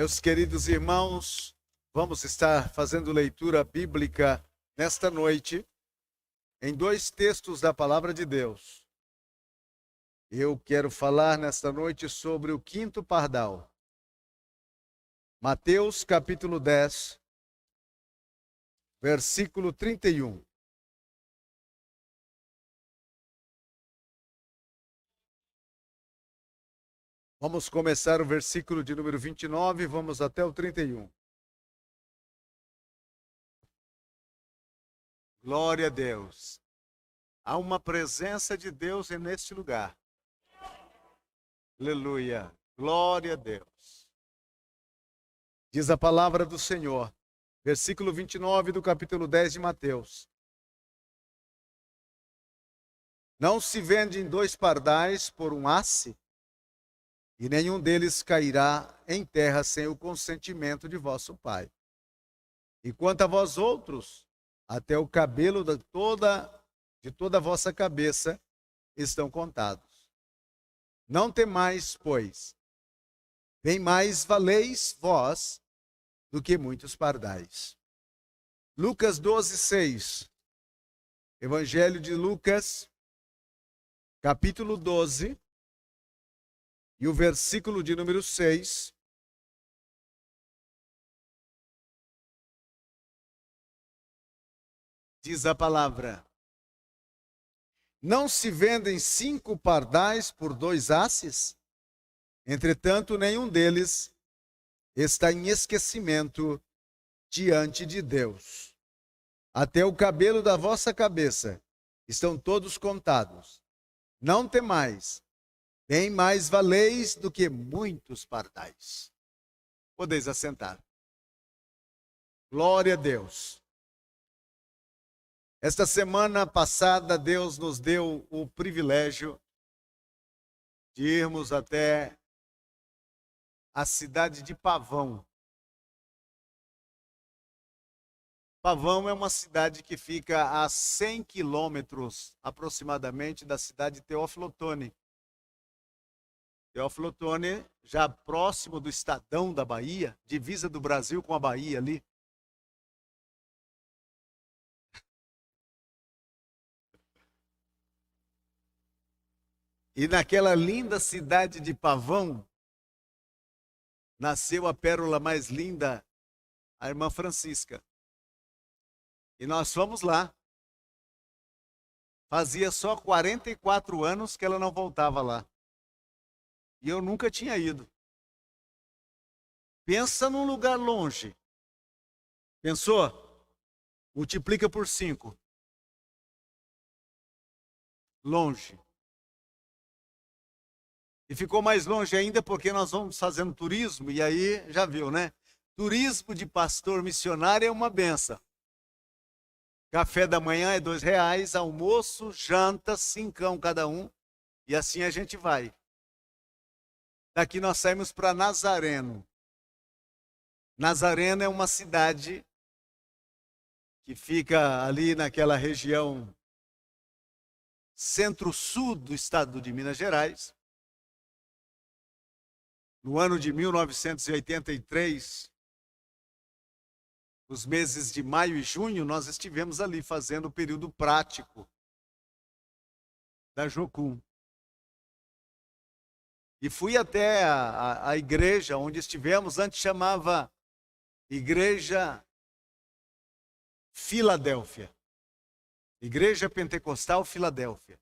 Meus queridos irmãos, vamos estar fazendo leitura bíblica nesta noite em dois textos da Palavra de Deus. Eu quero falar nesta noite sobre o quinto pardal. Mateus capítulo 10, versículo 31. Vamos começar o versículo de número 29 e vamos até o 31. Glória a Deus. Há uma presença de Deus neste lugar. Aleluia. Glória a Deus. Diz a palavra do Senhor, versículo 29 do capítulo 10 de Mateus. Não se vendem dois pardais por um asse, e nenhum deles cairá em terra sem o consentimento de vosso Pai. E quanto a vós outros, até o cabelo de toda a vossa cabeça estão contados. Não temais, pois, bem mais valeis vós do que muitos pardais. Lucas 12, 6. Evangelho de Lucas, capítulo 12, e o versículo de número 6. Diz a palavra: não se vendem 5 pardais por 2 asses? Entretanto, nenhum deles está em esquecimento diante de Deus. Até o cabelo da vossa cabeça estão todos contados. Não temais, bem mais valeis do que muitos pardais. Podeis assentar. Glória a Deus. Esta semana passada, Deus nos deu o privilégio de irmos até a cidade de Pavão. Pavão é uma cidade que fica a 100 quilômetros aproximadamente da cidade de Teófilo Otoni. Teófilo Otoni, já próximo do Estadão da Bahia, divisa do Brasil com a Bahia ali. E naquela linda cidade de Pavão, nasceu a pérola mais linda, a irmã Francisca. E nós fomos lá. Fazia só 44 anos que ela não voltava lá. E eu nunca tinha ido. Pensa num lugar longe. Pensou? Multiplica por 5. Longe. E ficou mais longe ainda porque nós vamos fazendo turismo, e aí, já viu, né? Turismo de pastor missionário é uma benção. Café da manhã é R$2, almoço, janta, 5 cada um, e assim a gente vai. Daqui nós saímos para Nazareno. Nazareno é uma cidade que fica ali naquela região centro-sul do estado de Minas Gerais. No ano de 1983, nos meses de maio e junho, nós estivemos ali fazendo o período prático da Jocum. E fui até a igreja onde estivemos, antes chamava Igreja Filadélfia. Igreja Pentecostal Filadélfia.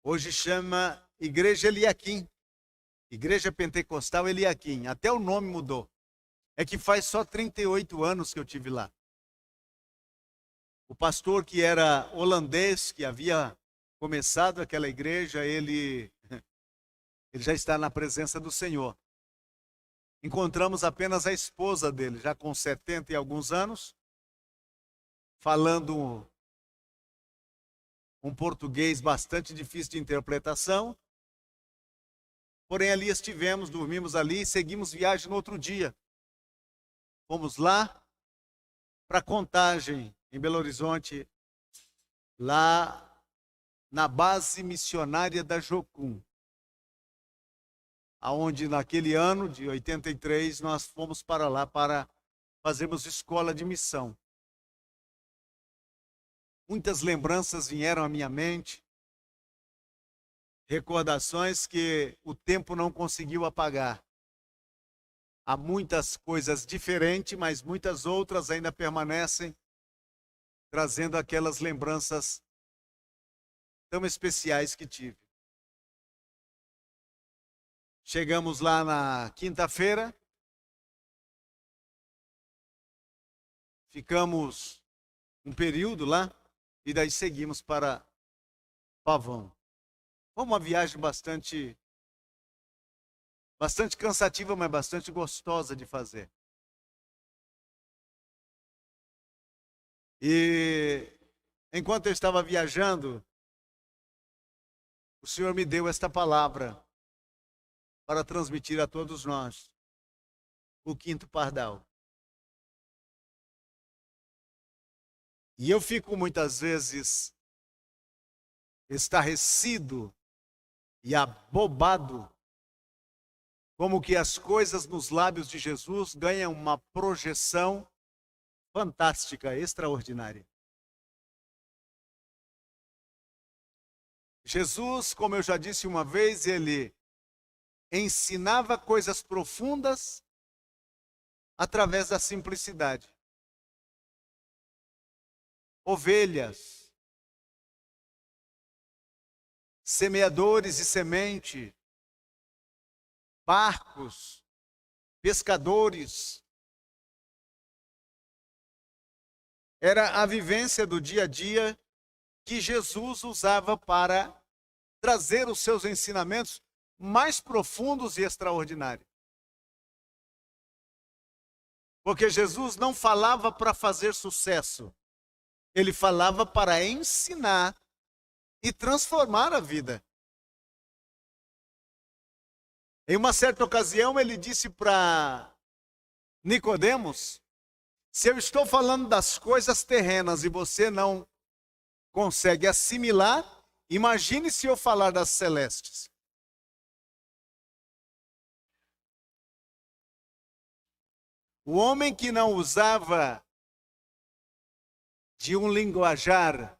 Hoje chama Igreja Eliaquim. Igreja Pentecostal Eliaquim. Até o nome mudou. É que faz só 38 anos que eu tive lá. O pastor, que era holandês, que havia começado aquela igreja, ele já está na presença do Senhor. Encontramos apenas a esposa dele, já com 70 e alguns anos, falando um português bastante difícil de interpretação. Porém, ali estivemos, dormimos ali e seguimos viagem no outro dia. Fomos lá para Contagem, em Belo Horizonte, lá na base missionária da Jocum. aonde naquele ano de 83 nós fomos para lá para fazermos escola de missão. Muitas lembranças vieram à minha mente, recordações que o tempo não conseguiu apagar. Há muitas coisas diferentes, mas muitas outras ainda permanecem, trazendo aquelas lembranças tão especiais que tive. Chegamos lá na quinta-feira, ficamos um período lá e daí seguimos para Pavão. Foi uma viagem bastante cansativa, mas bastante gostosa de fazer. E enquanto eu estava viajando, o Senhor me deu esta palavra para transmitir a todos nós: o quinto pardal. E eu fico muitas vezes estarrecido e abobado, como que as coisas nos lábios de Jesus ganham uma projeção fantástica, extraordinária. Jesus, como eu já disse uma vez, ele ensinava coisas profundas através da simplicidade. Ovelhas, semeadores e semente, barcos, pescadores. Era a vivência do dia a dia que Jesus usava para trazer os seus ensinamentos mais profundos e extraordinários. Porque Jesus não falava para fazer sucesso. Ele falava para ensinar e transformar a vida. Em uma certa ocasião, ele disse para Nicodemos: se eu estou falando das coisas terrenas e você não consegue assimilar, imagine se eu falar das celestes. O homem que não usava de um linguajar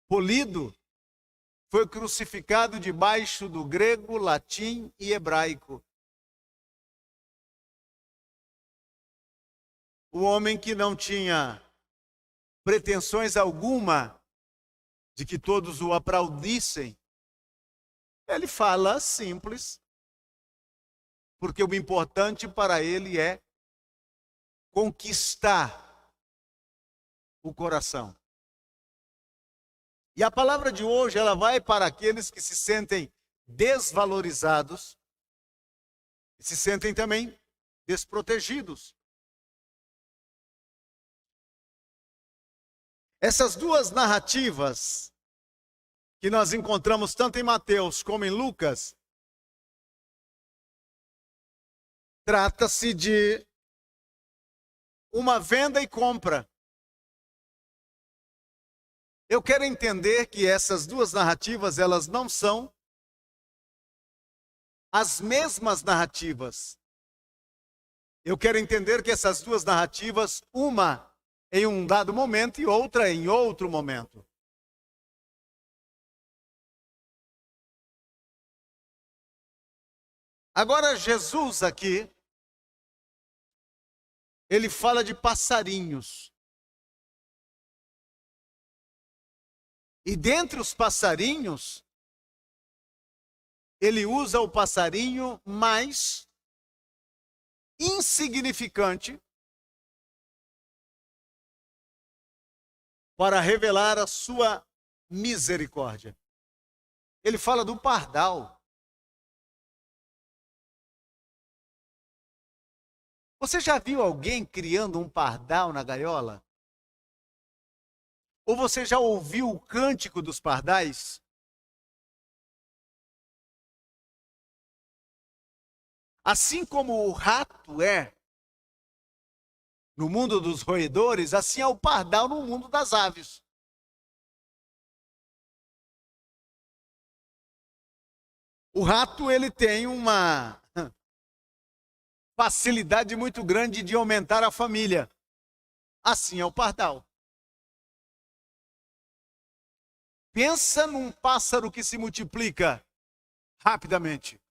polido foi crucificado debaixo do grego, latim e hebraico. O homem que não tinha pretensões alguma de que todos o aplaudissem, ele fala simples, porque o importante para ele é conquistar o coração. E a palavra de hoje, ela vai para aqueles que se sentem desvalorizados e se sentem também desprotegidos. Essas duas narrativas que nós encontramos tanto em Mateus como em Lucas, trata-se de uma venda e compra. Eu quero entender que essas duas narrativas, elas não são as mesmas narrativas. Eu quero entender que essas duas narrativas, uma em um dado momento e outra em outro momento. Agora, Jesus aqui, ele fala de passarinhos. E dentre os passarinhos, ele usa o passarinho mais insignificante para revelar a sua misericórdia. Ele fala do pardal. Você já viu alguém criando um pardal na gaiola? Ou você já ouviu o cântico dos pardais? Assim como o rato é no mundo dos roedores, assim é o pardal no mundo das aves. O rato, ele tem uma facilidade muito grande de aumentar a família. Assim é o pardal. Pensa num pássaro que se multiplica rapidamente.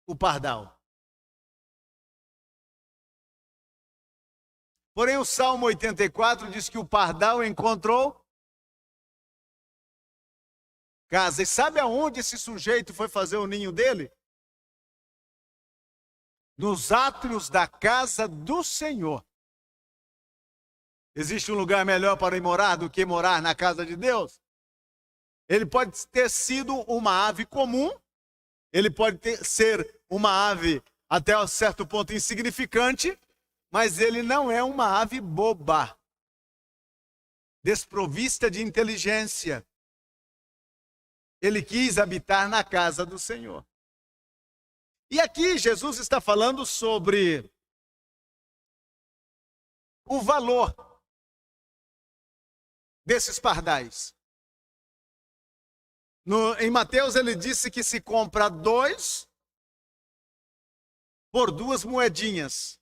O pardal. Porém, o Salmo 84 diz que o pardal encontrou casa. E sabe aonde esse sujeito foi fazer o ninho dele? Nos átrios da casa do Senhor. Existe um lugar melhor para ir morar do que morar na casa de Deus? Ele pode ter sido uma ave comum, ele pode ser uma ave até um certo ponto insignificante, mas ele não é uma ave boba, desprovista de inteligência. Ele quis habitar na casa do Senhor. E aqui Jesus está falando sobre o valor desses pardais. Em Mateus ele disse que se compra 2 por 2 moedinhas,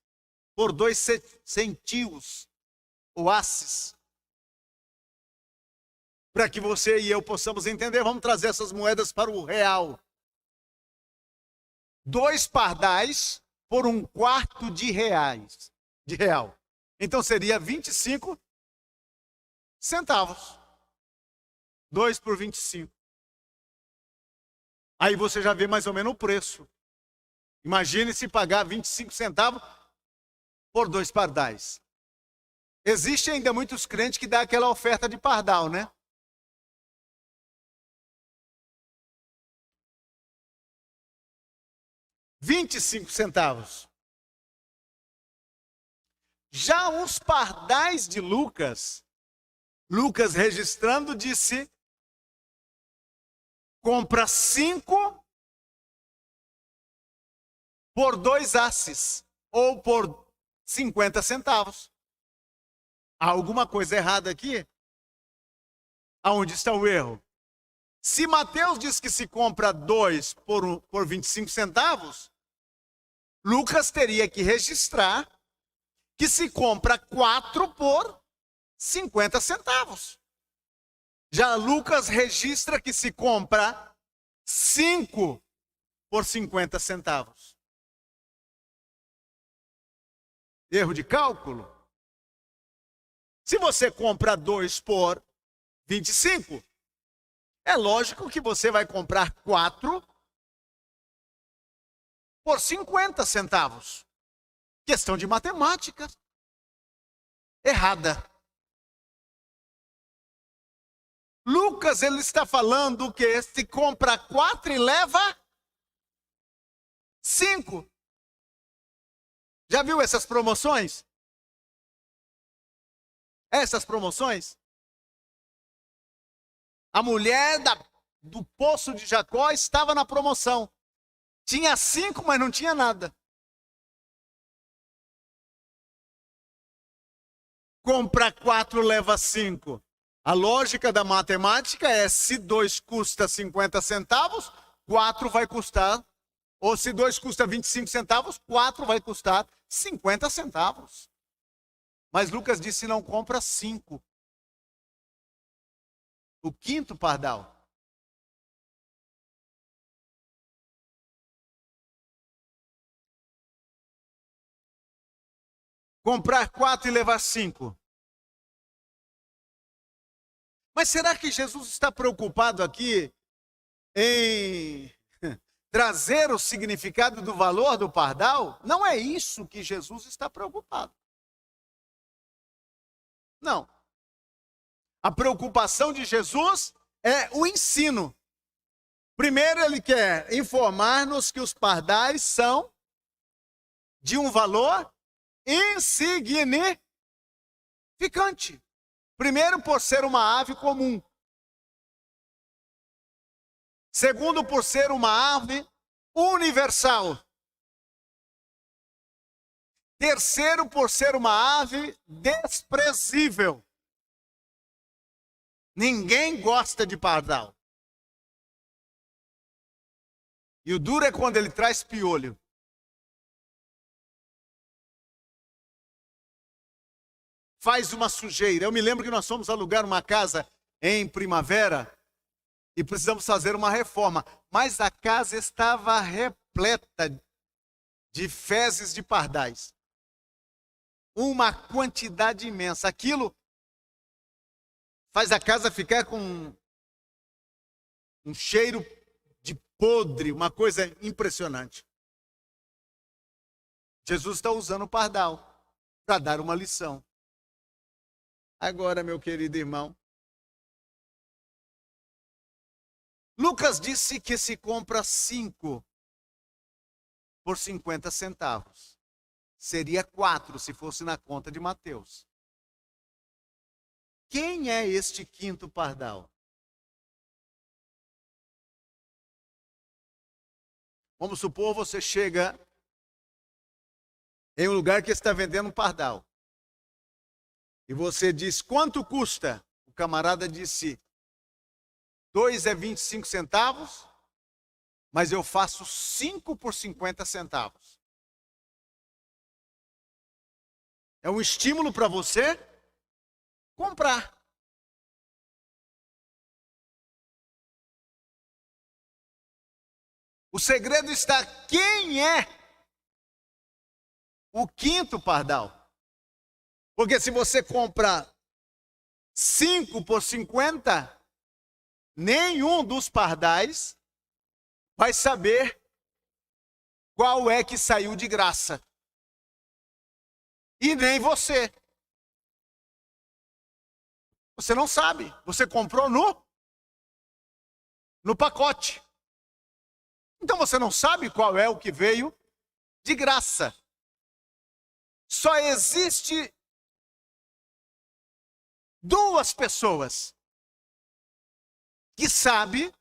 por 2 centios, ou asses. Para que você e eu possamos entender, vamos trazer essas moedas para o real. 2 pardais por 1/4 de real. Então seria 25 centavos. 2 por 25. Aí você já vê mais ou menos o preço. Imagine se pagar 25 centavos por 2 pardais. Existe ainda muitos crentes que dão aquela oferta de pardal, né? R$ 0,25. Já os pardais de Lucas registrando disse: compra 5 por 2 asses, ou por 50 centavos. Há alguma coisa errada aqui? Aonde está o erro? Se Mateus diz que se compra 2 por 25 centavos, Lucas teria que registrar que se compra 4 por 50 centavos. Já Lucas registra que se compra 5 por 50 centavos. Erro de cálculo? Se você compra 2 por 25, é lógico que você vai comprar 4 por 50 centavos. Questão de matemática. Errada. Lucas, ele está falando que se compra 4 e leva 5. Já viu essas promoções? Essas promoções? A mulher do poço de Jacó estava na promoção. Tinha 5, mas não tinha nada. Compra 4, leva 5. A lógica da matemática é: se 2 custa 50 centavos, 4 vai custar. Ou se 2 custa 25 centavos, 4 vai custar 50 centavos. Mas Lucas disse: não compra 5. O 5º pardal. Comprar 4 e levar 5. Mas será que Jesus está preocupado aqui em trazer o significado do valor do pardal? Não é isso que Jesus está preocupado. Não. A preocupação de Jesus é o ensino. Primeiro, ele quer informar-nos que os pardais são de um valor insignificante. Primeiro, por ser uma ave comum. Segundo, por ser uma ave universal. Terceiro, por ser uma ave desprezível. Ninguém gosta de pardal. E o duro é quando ele traz piolho. Faz uma sujeira. Eu me lembro que nós fomos alugar uma casa em Primavera e precisamos fazer uma reforma. Mas a casa estava repleta de fezes de pardais. Uma quantidade imensa. Aquilo faz a casa ficar com um cheiro de podre, uma coisa impressionante. Jesus está usando o pardal para dar uma lição. Agora, meu querido irmão, Lucas disse que se compra 5 por 50 centavos. Seria 4 se fosse na conta de Mateus. Quem é este quinto pardal? Vamos supor, você chega em um lugar que está vendendo um pardal. E você diz, quanto custa? O camarada disse, 2 é 25 centavos, mas eu faço 5 por 50 centavos. É um estímulo para você comprar. O segredo está, quem é o quinto pardal? Porque se você comprar 5 por 50, nenhum dos pardais vai saber qual é que saiu de graça. E nem você. Você não sabe. Você comprou no pacote. Então você não sabe qual é o que veio de graça. Só existe 2 pessoas que sabem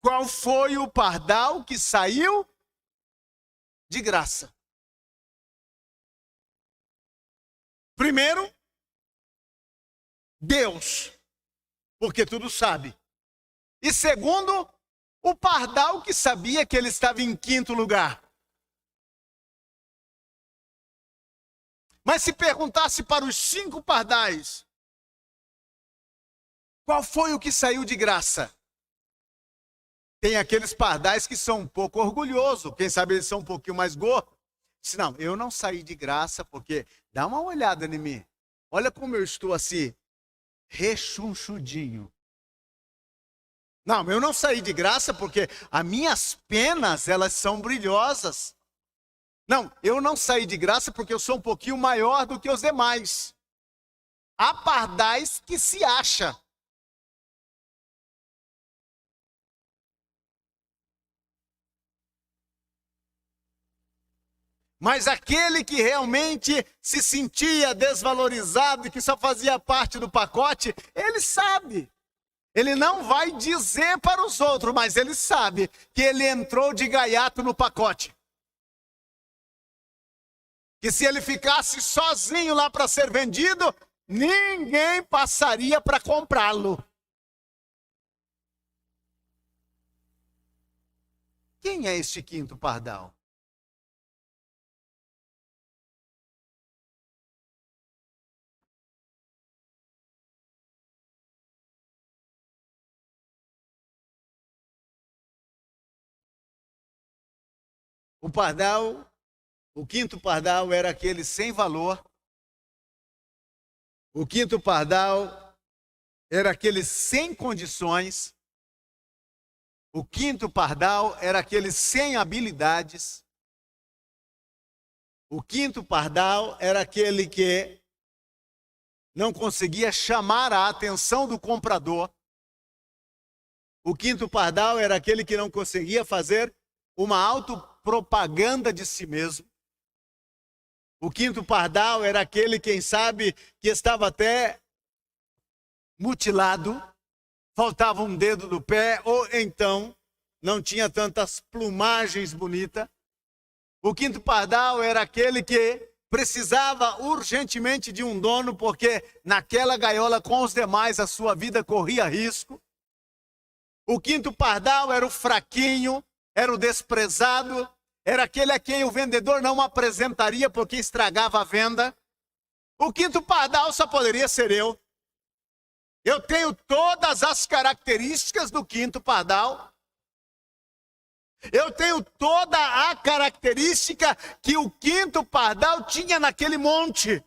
qual foi o pardal que saiu de graça. Primeiro, Deus, porque tudo sabe. E segundo, o pardal que sabia que ele estava em quinto lugar. Mas se perguntasse para os 5 pardais, qual foi o que saiu de graça? Tem aqueles pardais que são um pouco orgulhosos, quem sabe eles são um pouquinho mais gordos. Diz, não, eu não saí de graça porque, dá uma olhada em mim, olha como eu estou assim, rechonchudinho. Não, eu não saí de graça porque as minhas penas, elas são brilhosas. Não, eu não saí de graça porque eu sou um pouquinho maior do que os demais. Há pardais que se acham. Mas aquele que realmente se sentia desvalorizado e que só fazia parte do pacote, ele sabe. Ele não vai dizer para os outros, mas ele sabe que ele entrou de gaiato no pacote. Que se ele ficasse sozinho lá para ser vendido, ninguém passaria para comprá-lo. Quem é este quinto pardal? O pardal, o quinto pardal era aquele sem valor. O quinto pardal era aquele sem condições. O quinto pardal era aquele sem habilidades. O quinto pardal era aquele que não conseguia chamar a atenção do comprador. O quinto pardal era aquele que não conseguia fazer uma autopropaganda de si mesmo. O quinto pardal era aquele, quem sabe, que estava até mutilado, faltava um dedo do pé, ou então não tinha tantas plumagens bonitas. O quinto pardal era aquele que precisava urgentemente de um dono, porque naquela gaiola com os demais a sua vida corria risco. O quinto pardal era o fraquinho, era o desprezado, era aquele a quem o vendedor não apresentaria porque estragava a venda. O quinto pardal só poderia ser eu. Eu tenho todas as características do quinto pardal. Eu tenho toda a característica que o quinto pardal tinha naquele monte.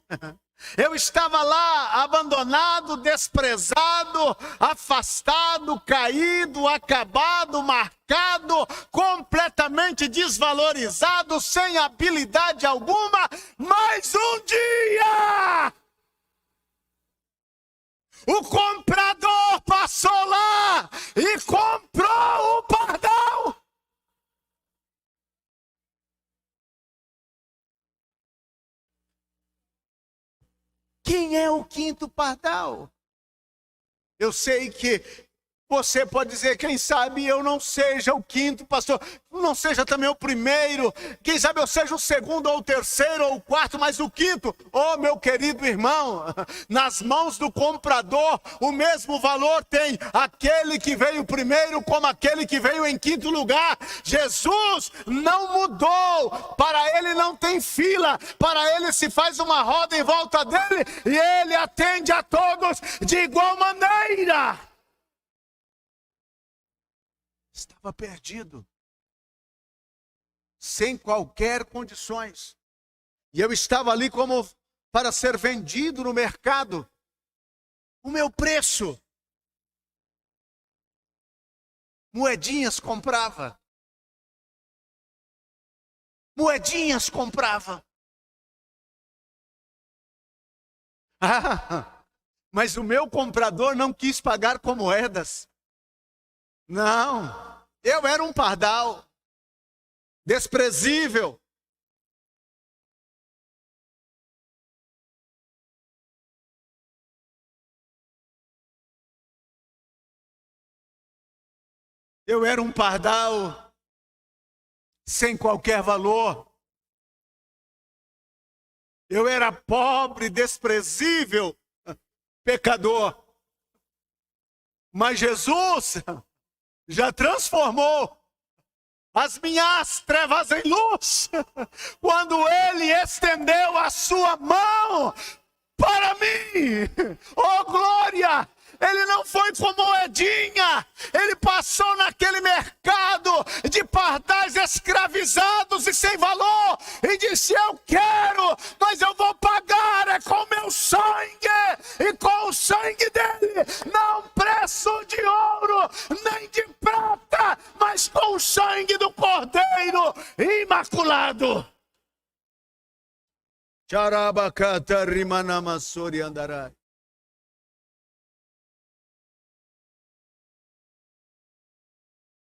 Eu estava lá abandonado, desprezado, afastado, caído, acabado, marcado, completamente desvalorizado, sem habilidade alguma. Mas um dia, o comprador passou lá e comprou o pardal. Quem é o quinto pardal? Eu sei que você pode dizer, quem sabe eu não seja o quinto, pastor, não seja também o primeiro, quem sabe eu seja o segundo ou o terceiro ou o quarto, mas o quinto, oh meu querido irmão, nas mãos do comprador o mesmo valor tem aquele que veio primeiro como aquele que veio em quinto lugar. Jesus não mudou, para ele não tem fila, para ele se faz uma roda em volta dele e ele atende a todos de igual maneira. Estava perdido, sem qualquer condições. E eu estava ali como para ser vendido no mercado. O meu preço. Moedinhas comprava. Moedinhas comprava. Mas o meu comprador não quis pagar com moedas. Não. Eu era um pardal, desprezível. Eu era um pardal sem qualquer valor. Eu era pobre, desprezível, pecador. Mas Jesus já transformou as minhas trevas em luz, quando ele estendeu a sua mão para mim. Oh glória! Ele não foi com moedinha, ele passou naquele mercado de pardais escravizados e sem valor, e disse, eu quero, mas eu vou pagar, é com meu sangue, e com o sangue dele, não preço de ouro, nem de prata, mas com o sangue do Cordeiro imaculado. Charabacata rimanamassori andarai.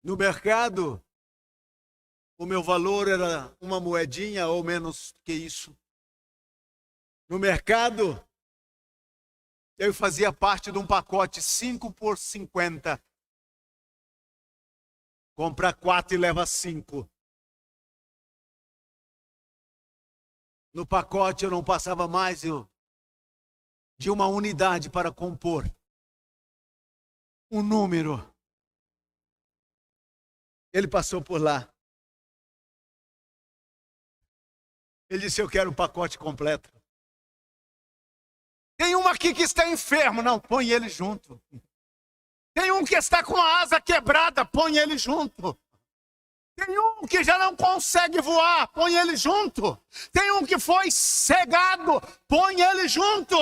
No mercado, o meu valor era uma moedinha ou menos que isso. No mercado, eu fazia parte de um pacote 5 por 50. Compra 4 e leva 5. No pacote eu não passava mais de uma unidade para compor um número. Ele passou por lá. Ele disse, eu quero o pacote completo. Tem um aqui que está enfermo. Não, põe ele junto. Tem um que está com a asa quebrada. Põe ele junto. Tem um que já não consegue voar. Põe ele junto. Tem um que foi cegado. Põe ele junto.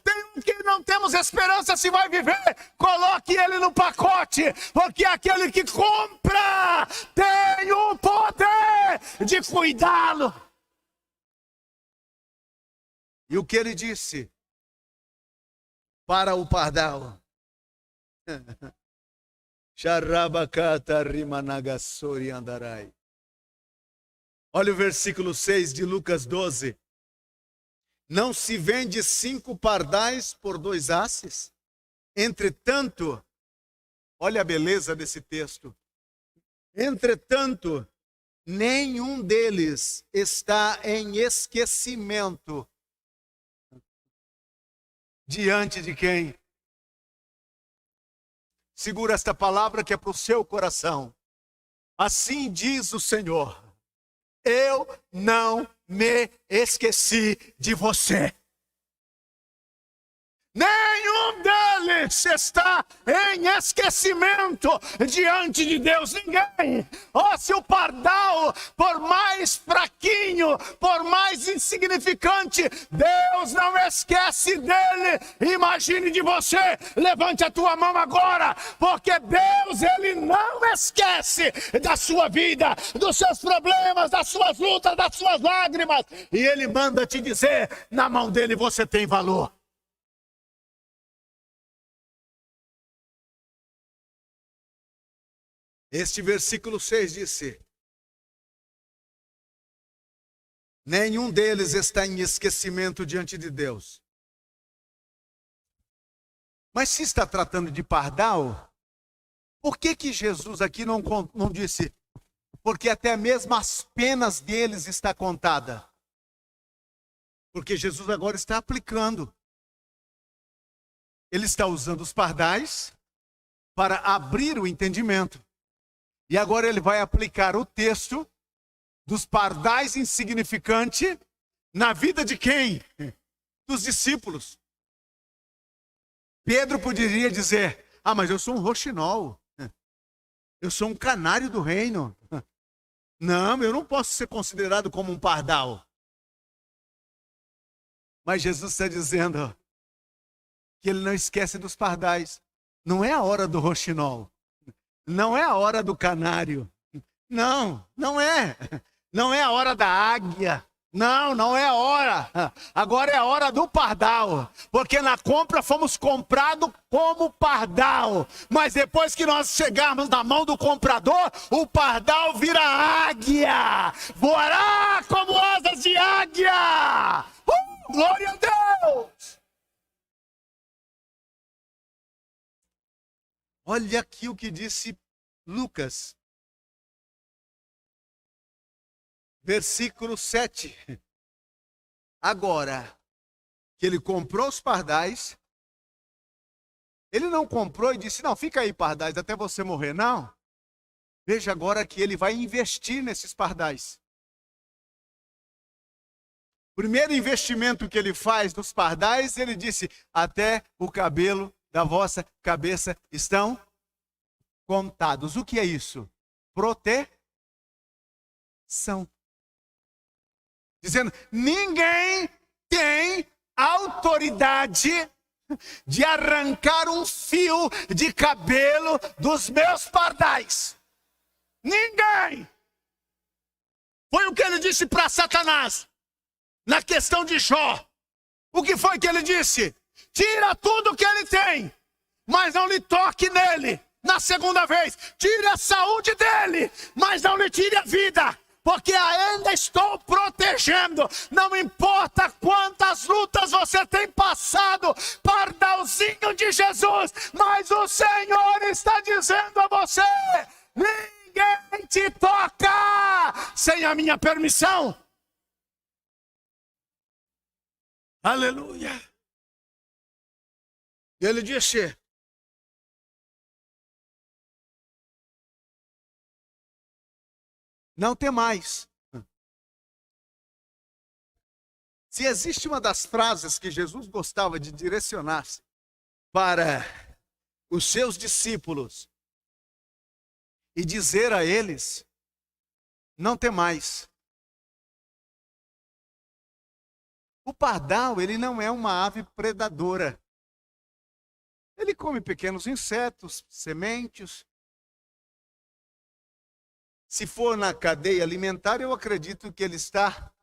Tem um que não temos esperança se vai viver, coloque ele no pacote, porque aquele que compra tem o poder de cuidá-lo. E o que ele disse para o pardal? Charabacata rimanagassori andarai. Olha o versículo 6 de Lucas 12. Não se vende 5 pardais por 2 asses? Entretanto, olha a beleza desse texto. Entretanto, nenhum deles está em esquecimento. Diante de quem? Segura esta palavra que é para o seu coração. Assim diz o Senhor: eu não me esqueci de você. Nenhum deles está em esquecimento diante de Deus. Ninguém. Se o pardal, por mais fraquinho, por mais insignificante, Deus não esquece dele. Imagine de você. Levante a tua mão agora, porque Deus, ele não esquece da sua vida, dos seus problemas, das suas lutas, das suas lágrimas. E ele manda te dizer: na mão dele você tem valor. Este versículo 6 disse: nenhum deles está em esquecimento diante de Deus. Mas se está tratando de pardal, por que Jesus aqui não disse? Porque até mesmo as penas deles está contada. Porque Jesus agora está aplicando. Ele está usando os pardais para abrir o entendimento. E agora ele vai aplicar o texto dos pardais insignificantes na vida de quem? Dos discípulos. Pedro poderia dizer: mas eu sou um roxinol. Eu sou um canário do reino. Não, eu não posso ser considerado como um pardal. Mas Jesus está dizendo que ele não esquece dos pardais. Não é a hora do roxinol. Não é a hora do canário. Não é. Não é a hora da águia. Não é a hora. Agora é a hora do pardal. Porque na compra fomos comprados como pardal. Mas depois que nós chegarmos na mão do comprador, o pardal vira águia. Voará como asas de águia. Glória a Deus! Olha aqui o que disse Lucas. Versículo 7. Agora que ele comprou os pardais, ele não comprou e disse: não, fica aí, pardais, até você morrer. Não. Veja agora que ele vai investir nesses pardais. O primeiro investimento que ele faz nos pardais, ele disse: até o cabelo da vossa cabeça estão contados. O que é isso? Proteção. Dizendo: ninguém tem autoridade de arrancar um fio de cabelo dos meus pardais. Ninguém. Foi o que ele disse para Satanás na questão de Jó. O que foi que ele disse? Tira tudo que ele tem, mas não lhe toque nele. Na segunda vez, tire a saúde dele, mas não lhe tire a vida, porque ainda estou protegendo. Não importa quantas lutas você tem passado, pardalzinho de Jesus, mas o Senhor está dizendo a você: ninguém te toca sem a minha permissão. Aleluia. E ele disse: não temais. Se existe uma das frases que Jesus gostava de direcionar-se para os seus discípulos e dizer a eles: não temais. O pardal, ele não é uma ave predadora. Ele come pequenos insetos, sementes. Se for na cadeia alimentar, eu acredito que ele está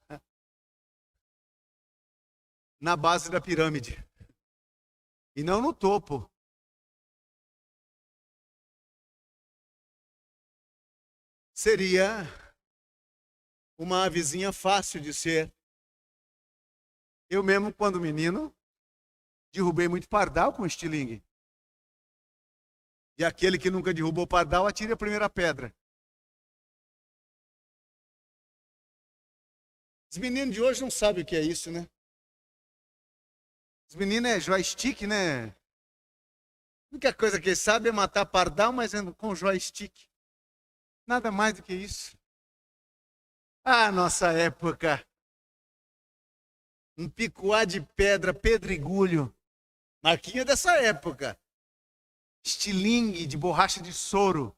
na base da pirâmide e não no topo. Seria uma avezinha fácil de ser. Eu mesmo, quando menino, derrubei muito pardal com estilingue. E aquele que nunca derrubou pardal, atire a primeira pedra. Os meninos de hoje não sabem o que é isso, né? Os meninos é joystick, né? única coisa que ele sabe é matar pardal, mas com joystick. Nada mais do que isso. Ah, nossa época. Um picuá de pedra, pedregulho. Marquinha dessa época. Estilingue de borracha de soro.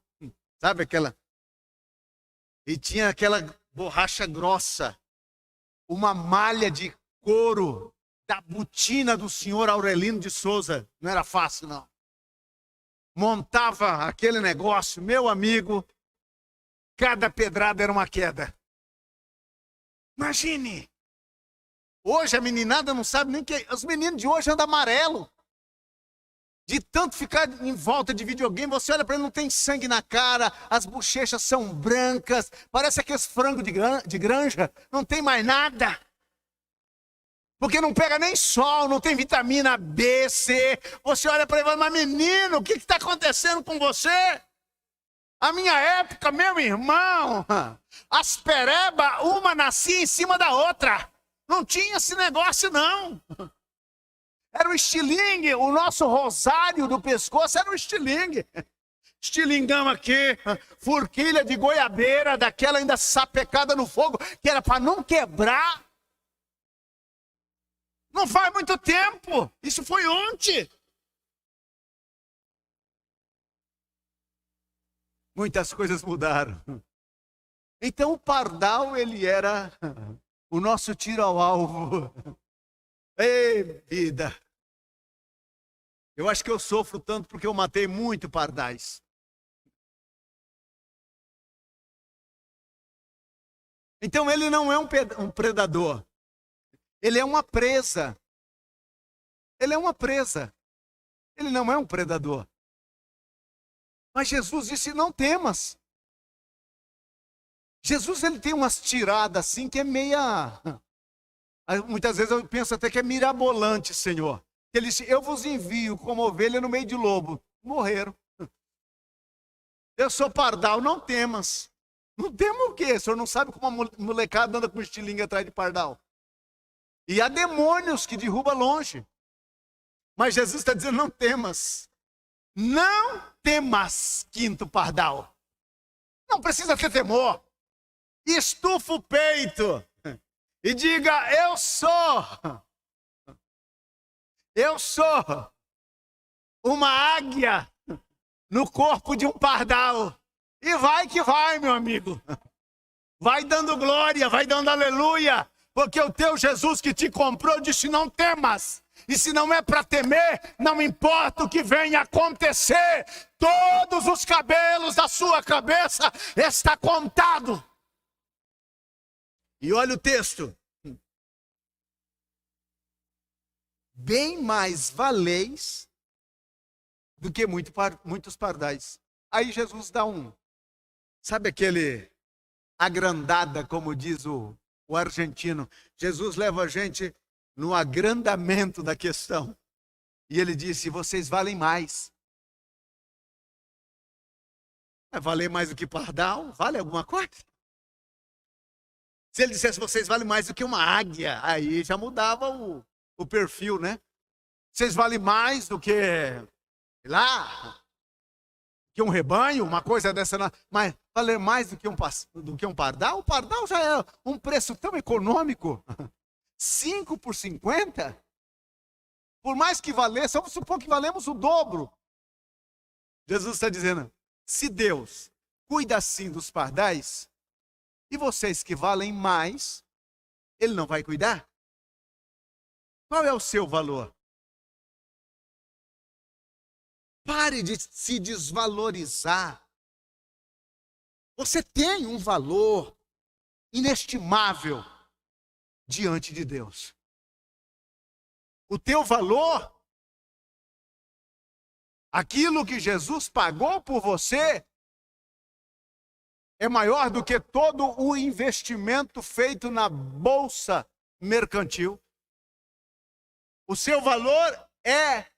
Sabe aquela? E tinha aquela borracha grossa. Uma malha de couro da botina do senhor Aurelino de Souza. Não era fácil, não. Montava aquele negócio, meu amigo. Cada pedrada era uma queda. Imagine. Hoje a meninada não sabe nem que... Os meninos de hoje andam amarelo. De tanto ficar em volta de videogame, você olha para ele, não tem sangue na cara, as bochechas são brancas, parece aqueles frangos de granja, não tem mais nada. Porque não pega nem sol, não tem vitamina B, C. Você olha para ele e fala, mas menino, o que está acontecendo com você? A minha época, meu irmão, as pereba, uma nascia em cima da outra. Não tinha esse negócio, não. Era o estilingue, o nosso rosário do pescoço era o estilingue. Estilingão aqui, forquilha de goiabeira, daquela ainda sapecada no fogo, que era para não quebrar. Não faz muito tempo, isso foi ontem. Muitas coisas mudaram. Então o pardal, ele era o nosso tiro ao alvo. Ei, vida. Eu acho que eu sofro tanto porque eu matei muito pardais. Então ele não é um predador. Ele é uma presa. Ele é uma presa. Ele não é um predador. Mas Jesus disse, não temas. Jesus, ele tem umas tiradas assim que é meia... Muitas vezes eu penso até que é mirabolante, Senhor. Ele disse, eu vos envio como ovelha no meio de lobo. Morreram. Eu sou pardal, não temas. Não tema o quê? O senhor não sabe como uma molecada anda com estilingue atrás de pardal. E há demônios que derrubam longe. Mas Jesus está dizendo, não temas. Não temas, quinto pardal. Não precisa ter temor. Estufa o peito. E diga, eu sou uma águia no corpo de um pardal. E vai que vai, meu amigo. Vai dando glória, vai dando aleluia. Porque o teu Jesus que te comprou disse, não temas. E se não é para temer, não importa o que venha acontecer. Todos os cabelos da sua cabeça está contado. E olha o texto. Bem mais valeis do que muitos pardais. Aí Jesus dá sabe aquele agrandada, como diz o argentino. Jesus leva a gente no agrandamento da questão. E ele disse, vocês valem mais. Vai valer mais do que pardal? Vale alguma coisa? Se ele dissesse, vocês valem mais do que uma águia, aí já mudava o perfil, né? Vocês valem mais do que, sei lá, que um rebanho, uma coisa dessa, mas valer mais do que um pardal? O pardal já é um preço tão econômico. 5 por 50? Por mais que valesse, vamos supor que valemos o dobro. Jesus está dizendo, se Deus cuida assim dos pardais, e vocês que valem mais, ele não vai cuidar? Qual é o seu valor? Pare de se desvalorizar. Você tem um valor inestimável diante de Deus. O teu valor, aquilo que Jesus pagou por você, é maior do que todo o investimento feito na bolsa mercantil. O seu valor é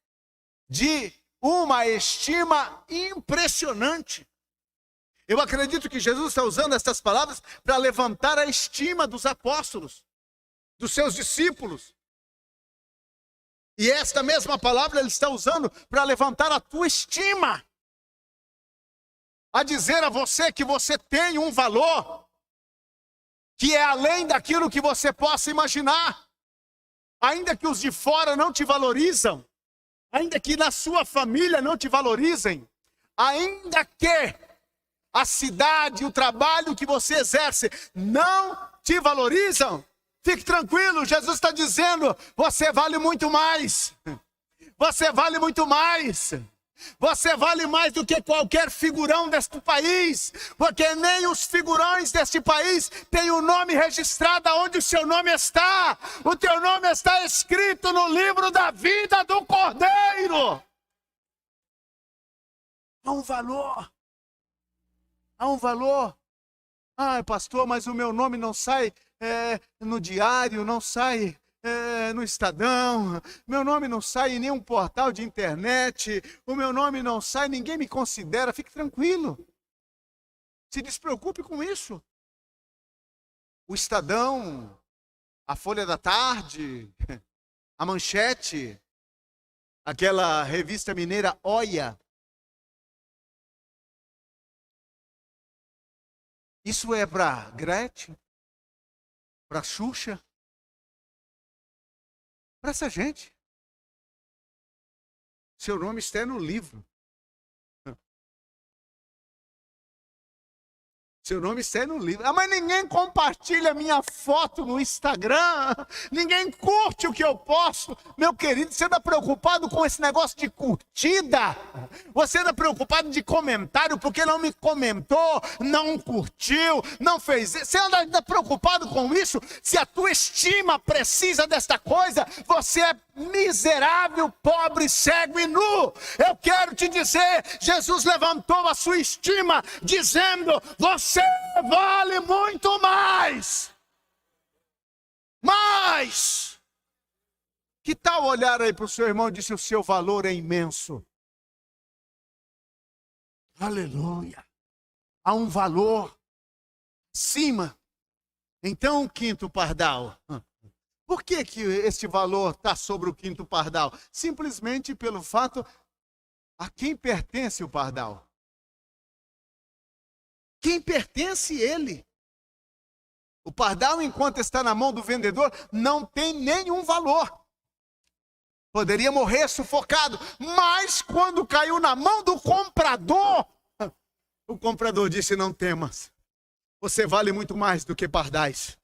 de uma estima impressionante. Eu acredito que Jesus está usando essas palavras para levantar a estima dos apóstolos, dos seus discípulos. E esta mesma palavra ele está usando para levantar a tua estima. A dizer a você que você tem um valor que é além daquilo que você possa imaginar. Ainda que os de fora não te valorizam, ainda que na sua família não te valorizem, ainda que a cidade, o trabalho que você exerce não te valorizam, fique tranquilo, Jesus está dizendo, você vale muito mais. Você vale muito mais. Você vale mais do que qualquer figurão deste país, porque nem os figurões deste país têm o nome registrado onde o seu nome está. O teu nome está escrito no livro da vida do Cordeiro. Há um valor. Há um valor. Ah, pastor, mas o meu nome não sai no diário, não sai no Estadão, meu nome não sai em nenhum portal de internet, o meu nome não sai, ninguém me considera. Fique tranquilo, se despreocupe com isso. O Estadão, a Folha da Tarde, a Manchete, aquela revista mineira Olha, isso é para Gretchen, para Xuxa, para essa gente. Seu nome está no livro. Seu nome está no livro. Ah, mas ninguém compartilha minha foto no Instagram. Ninguém curte o que eu posto. Meu querido, você está preocupado com esse negócio de curtida? Você está preocupado de comentário porque não me comentou, não curtiu, não fez isso? Você está preocupado com isso? Se a tua estima precisa desta coisa, você é miserável, pobre, cego e nu. Eu quero te dizer, Jesus levantou a sua estima, dizendo, você vale muito mais. Mas, que tal olhar aí para o seu irmão e dizer, o seu valor é imenso. Aleluia. Há um valor acima. Então, o quinto pardal. Por que este valor está sobre o quinto pardal? Simplesmente pelo fato a quem pertence o pardal. Quem pertence ele? O pardal, enquanto está na mão do vendedor, não tem nenhum valor. Poderia morrer sufocado, mas quando caiu na mão do comprador, o comprador disse, não temas, você vale muito mais do que pardais.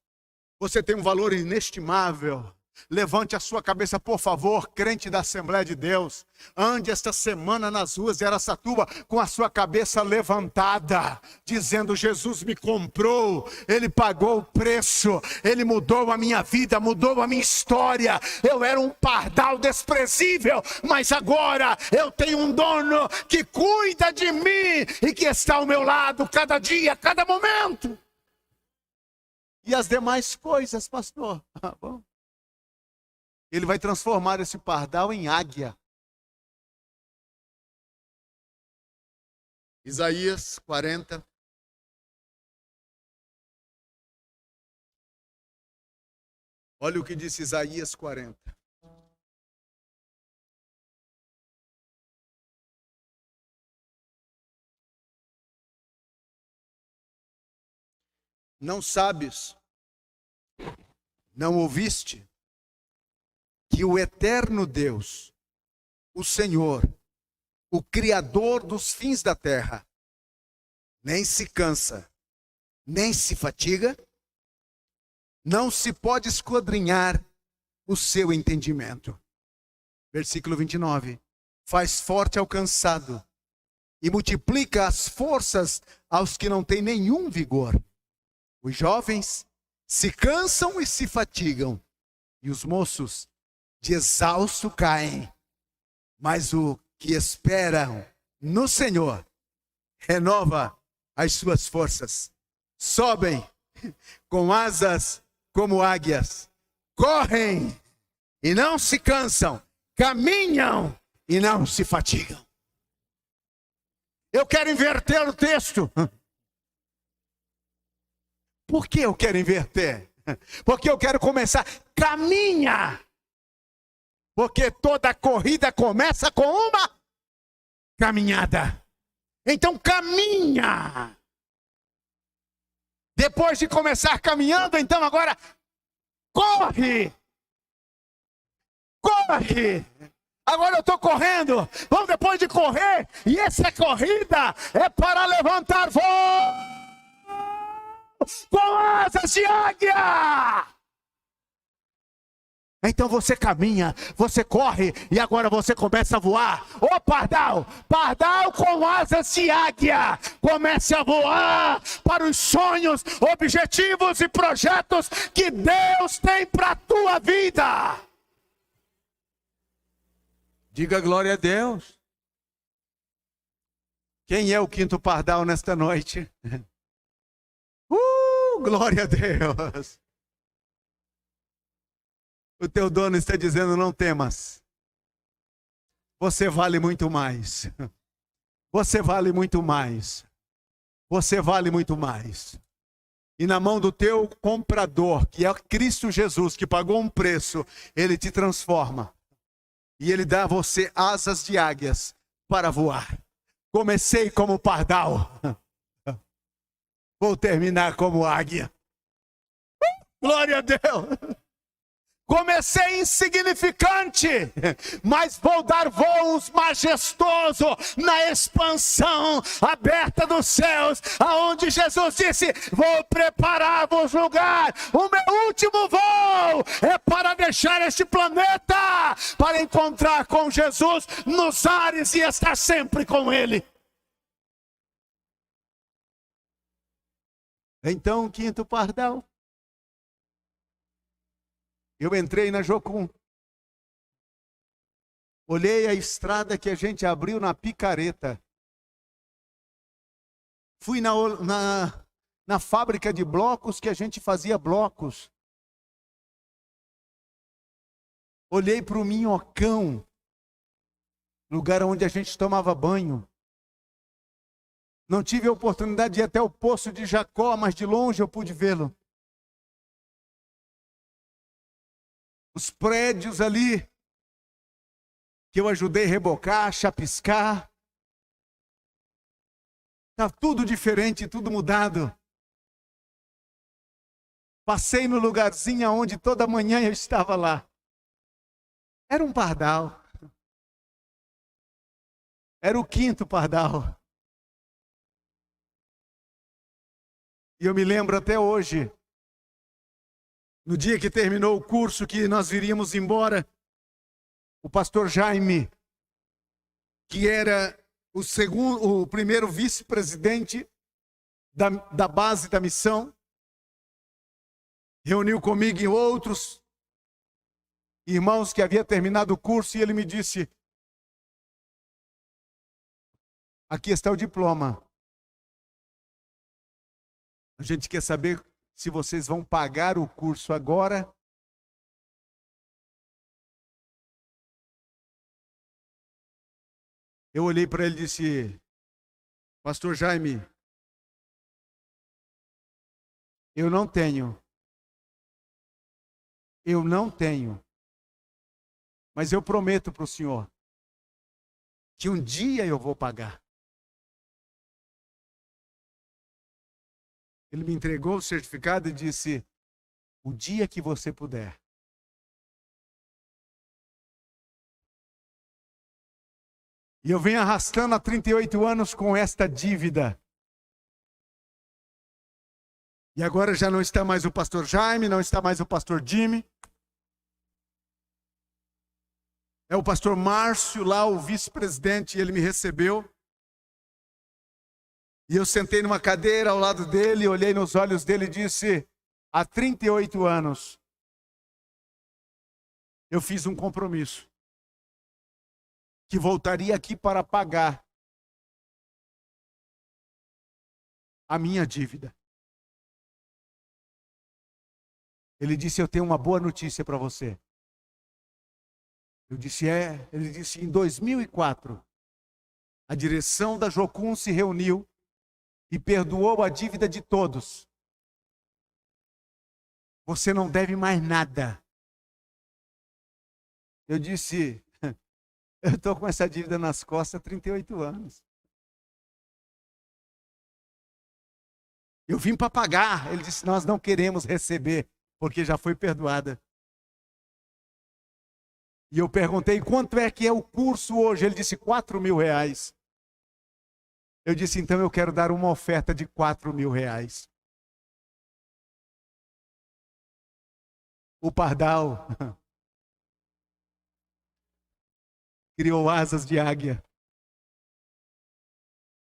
Você tem um valor inestimável. Levante a sua cabeça, por favor, crente da Assembleia de Deus. Ande esta semana nas ruas de Araçatuba com a sua cabeça levantada, dizendo, Jesus me comprou, Ele pagou o preço, Ele mudou a minha vida, mudou a minha história. Eu era um pardal desprezível, mas agora eu tenho um dono que cuida de mim e que está ao meu lado cada dia, cada momento. E as demais coisas, pastor? Bom. Ele vai transformar esse pardal em águia. Isaías 40. Olha o que disse Isaías 40. Não sabes, não ouviste, que o eterno Deus, o Senhor, o Criador dos fins da terra, nem se cansa, nem se fatiga, não se pode esquadrinhar o seu entendimento. Versículo 29. Faz forte ao cansado e multiplica as forças aos que não têm nenhum vigor. Os jovens se cansam e se fatigam, e os moços de exausto caem, mas o que esperam no Senhor renova as suas forças, sobem com asas como águias, correm e não se cansam, caminham e não se fatigam. Eu quero inverter o texto. Por que eu quero inverter? Porque eu quero começar, caminha. Porque toda corrida começa com uma caminhada. Então caminha. Depois de começar caminhando, então agora corre. Corre. Agora eu estou correndo. Vamos depois de correr. E essa corrida é para levantar voo com asas de águia. Então você caminha, você corre e agora você começa a voar. Ô pardal, pardal com asas de águia, comece a voar para os sonhos, objetivos e projetos que Deus tem para a tua vida. Diga glória a Deus. Quem é o quinto pardal nesta noite? Glória a Deus. O teu dono está dizendo: não temas. Você vale muito mais. Você vale muito mais. Você vale muito mais. E na mão do teu comprador, que é Cristo Jesus, que pagou um preço, Ele te transforma. E Ele dá a você asas de águias para voar. Comecei como pardal. Vou terminar como águia. Glória a Deus. Comecei insignificante, mas vou dar voos majestosos na expansão aberta dos céus, aonde Jesus disse: vou preparar-vos lugar. O meu último voo é para deixar este planeta, para encontrar com Jesus nos ares e estar sempre com Ele. Então, quinto pardal. Eu entrei na Jocum. Olhei a estrada que a gente abriu na picareta. Fui na fábrica de blocos que a gente fazia blocos. Olhei para o Minhocão, lugar onde a gente tomava banho. Não tive a oportunidade de ir até o Poço de Jacó, mas de longe eu pude vê-lo. Os prédios ali, que eu ajudei a rebocar, chapiscar. Está tudo diferente, tudo mudado. Passei no lugarzinho onde toda manhã eu estava lá. Era um pardal. Era o quinto pardal. E eu me lembro até hoje. No dia que terminou o curso, que nós viríamos embora, o pastor Jaime, que era o primeiro vice-presidente da base da missão, reuniu comigo e outros irmãos que havia terminado o curso, e ele me disse: aqui está o diploma. A gente quer saber se vocês vão pagar o curso agora. Eu olhei para ele e disse: pastor Jaime, eu não tenho. Mas eu prometo para o senhor que um dia eu vou pagar. Ele me entregou o certificado e disse: o dia que você puder. E eu venho arrastando há 38 anos com esta dívida. E agora já não está mais o pastor Jaime, não está mais o pastor Jimmy. É o pastor Márcio lá, o vice-presidente, e ele me recebeu. E eu sentei numa cadeira ao lado dele, olhei nos olhos dele e disse: há 38 anos, eu fiz um compromisso, que voltaria aqui para pagar a minha dívida. Ele disse: eu tenho uma boa notícia para você. Eu disse: é. Ele disse: em 2004, a direção da Jocum se reuniu e perdoou a dívida de todos. Você não deve mais nada. Eu disse, eu estou com essa dívida nas costas há 38 anos. Eu vim para pagar. Ele disse, nós não queremos receber, porque já foi perdoada. E eu perguntei, quanto é que é o curso hoje? Ele disse, R$4.000. Eu disse, então eu quero dar uma oferta de R$4.000. O pardal criou asas de águia.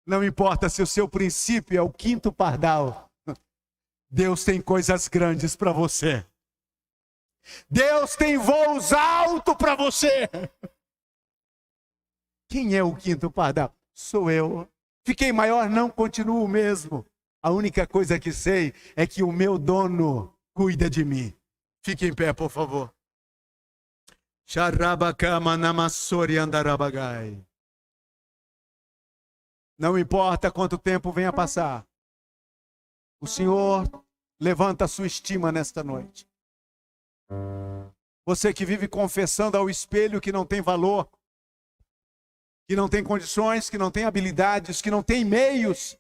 Não importa se o seu princípio é o quinto pardal, Deus tem coisas grandes para você. Deus tem voos altos para você. Quem é o quinto pardal? Sou eu. Fiquei maior? Não, continuo o mesmo. A única coisa que sei é que o meu dono cuida de mim. Fique em pé, por favor. Charabakama namassori andarabagai. Não importa quanto tempo venha passar, o Senhor levanta a sua estima nesta noite. Você que vive confessando ao espelho que não tem valor, que não tem condições, que não tem habilidades, que não tem meios.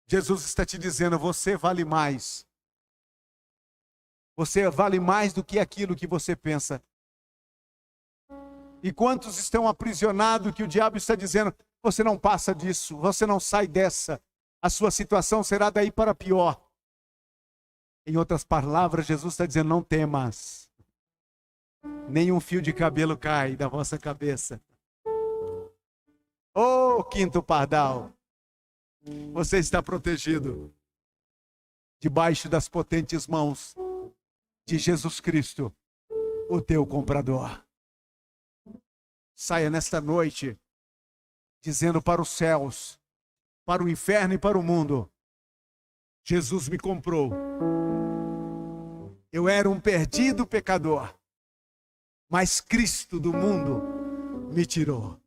Jesus está te dizendo, você vale mais. Você vale mais do que aquilo que você pensa. E quantos estão aprisionados que o diabo está dizendo, você não passa disso, você não sai dessa. A sua situação será daí para pior. Em outras palavras, Jesus está dizendo, não temas. Nenhum fio de cabelo cai da vossa cabeça. Oh, quinto pardal. Você está protegido. Debaixo das potentes mãos de Jesus Cristo, o teu comprador. Saia nesta noite, dizendo para os céus, para o inferno e para o mundo, Jesus me comprou. Eu era um perdido pecador, mas Cristo do mundo me tirou.